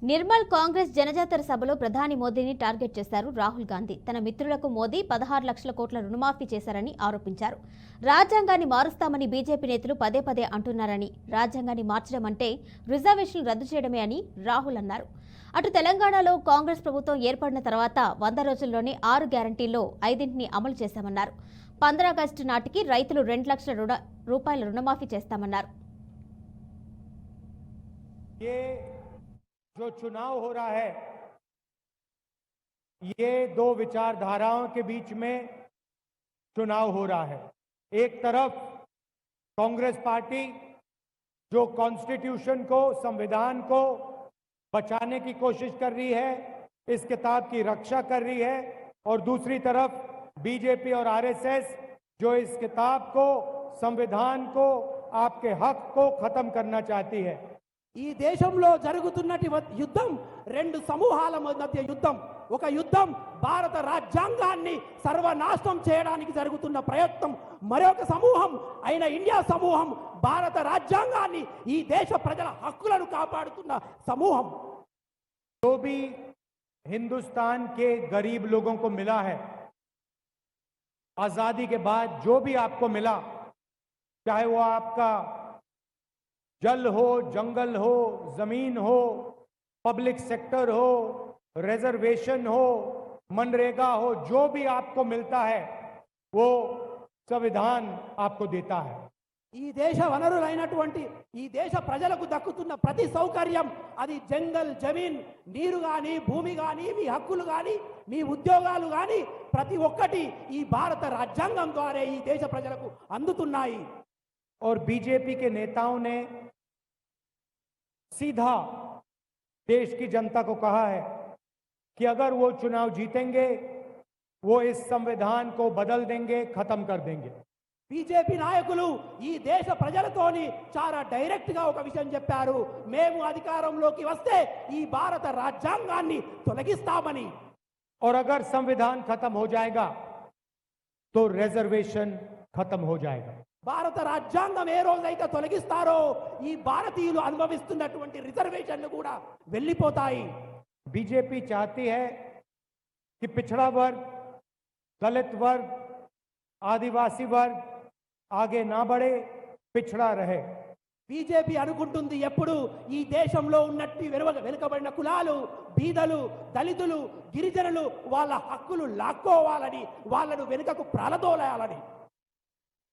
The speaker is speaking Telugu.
నిర్మల్ కాంగ్రెస్ జనజాతర సభలో ప్రధాని మోదీని టార్గెట్ చేశారు రాహుల్ గాంధీ. తన మిత్రులకు మోదీ 16 లక్షల కోట్ల రుణమాఫీ చేశారని ఆరోపించారు. రాజ్యాంగాన్ని మారుస్తామని బీజేపీ నేతలు పదే పదే అంటున్నారని, రాజ్యాంగాన్ని మార్చడం అంటే రిజర్వేషన్లు రద్దు చేయడమే అని రాహుల్ అన్నారు. అటు తెలంగాణలో కాంగ్రెస్ ప్రభుత్వం ఏర్పడిన తర్వాత 100 రోజుల్లోనే 6 గ్యారంటీల్లో 5ని అమలు చేశామన్నారు. 15 ఆగస్టు నాటికి రైతులు 2 లక్షల రూపాయల రుణమాఫీ చేస్తామన్నారు. जो चुनाव हो रहा है, ये दो विचारधाराओं के बीच में चुनाव हो रहा है। एक तरफ कांग्रेस पार्टी जो कॉन्स्टिट्यूशन को, संविधान को बचाने की कोशिश कर रही है, इस किताब की रक्षा कर रही है, और दूसरी तरफ बीजेपी और आरएसएस जो इस किताब को, संविधान को, आपके हक को खत्म करना चाहती है। ఈ దేశంలో జరుగుతున్నటి యుద్ధం రెండు సమూహాల మధ్య యుద్ధం. ఒక యుద్ధం భారత రాజ్యాంగాన్ని సర్వనాశనం చేయడానికి జరుగుతున్న ప్రయత్నం. మరొక సమూహం అయిన ఇండియా సమూహం భారత రాజ్యాంగాన్ని, ఈ దేశ ప్రజల హక్కులను కాపాడుతున్న సమూహం. जो भी हिंदुस्तान के गरीब लोगों को मिला है, आजादी के बाद जो भी आपको मिला, चाहे वो आपका जल हो, जंगल हो, जमीन हो, पब्लिक सेक्टर हो, रिजर्वेशन हो, मनरेगा हो, जो भी आपको मिलता है वो संविधान आपको देता है। ఈ దేశ వనరులైనటువంటి ఈ దేశ ప్రజలకు దక్కుతున్న ప్రతి సౌకర్యం, అది జంగల్, జమీన్, నీరు గాని, భూమి గాని, మీ హక్కులు గాని, మీ ఉద్యోగాలు గాని, ప్రతి ఒక్కటి ఈ భారత రాజ్యాంగం ద్వారా ఈ దేశ ప్రజలకు అందుతున్నాయి. और बीजेपी के नेताओं ने सीधा देश की जनता को कहा है कि अगर वो चुनाव जीतेंगे, वो इस संविधान को बदल देंगे, खत्म कर देंगे। బీజేపీ నాయకులు ఈ దేశ ప్రజలతోని చాలా డైరెక్ట్ గా ఒక విషయం చెప్పారు, మేము అధికారంలోకి వస్తే ఈ భారత రాజ్యాంగాన్ని తొలగిస్తామని. और अगर संविधान खत्म हो जाएगा तो रिजर्वेशन खत्म हो जाएगा। భారత రాజ్యాంగం ఏ రోజైతే తొలగిస్తారో ఈ భారతీయులు అనుభవిస్తున్నటువంటి రిజర్వేషన్లు కూడా వెళ్ళిపోతాయి. बीजेपी चाहती है कि पिछड़ा वर्ग, दलित वर्ग, आदिवासी वर्ग आगे ना बढ़े, पिछड़ा रहे. బీజేపీ అనుకుంటుంది ఎప్పుడు ఈ దేశంలో ఉన్నట్టు వెనుకబడిన కులాలు, బీదలు, దళితులు, గిరిజనులు వాళ్ళ హక్కులు లాక్కోవాలని, వాళ్ళను వెనుకకు ప్రాలదోలాలని.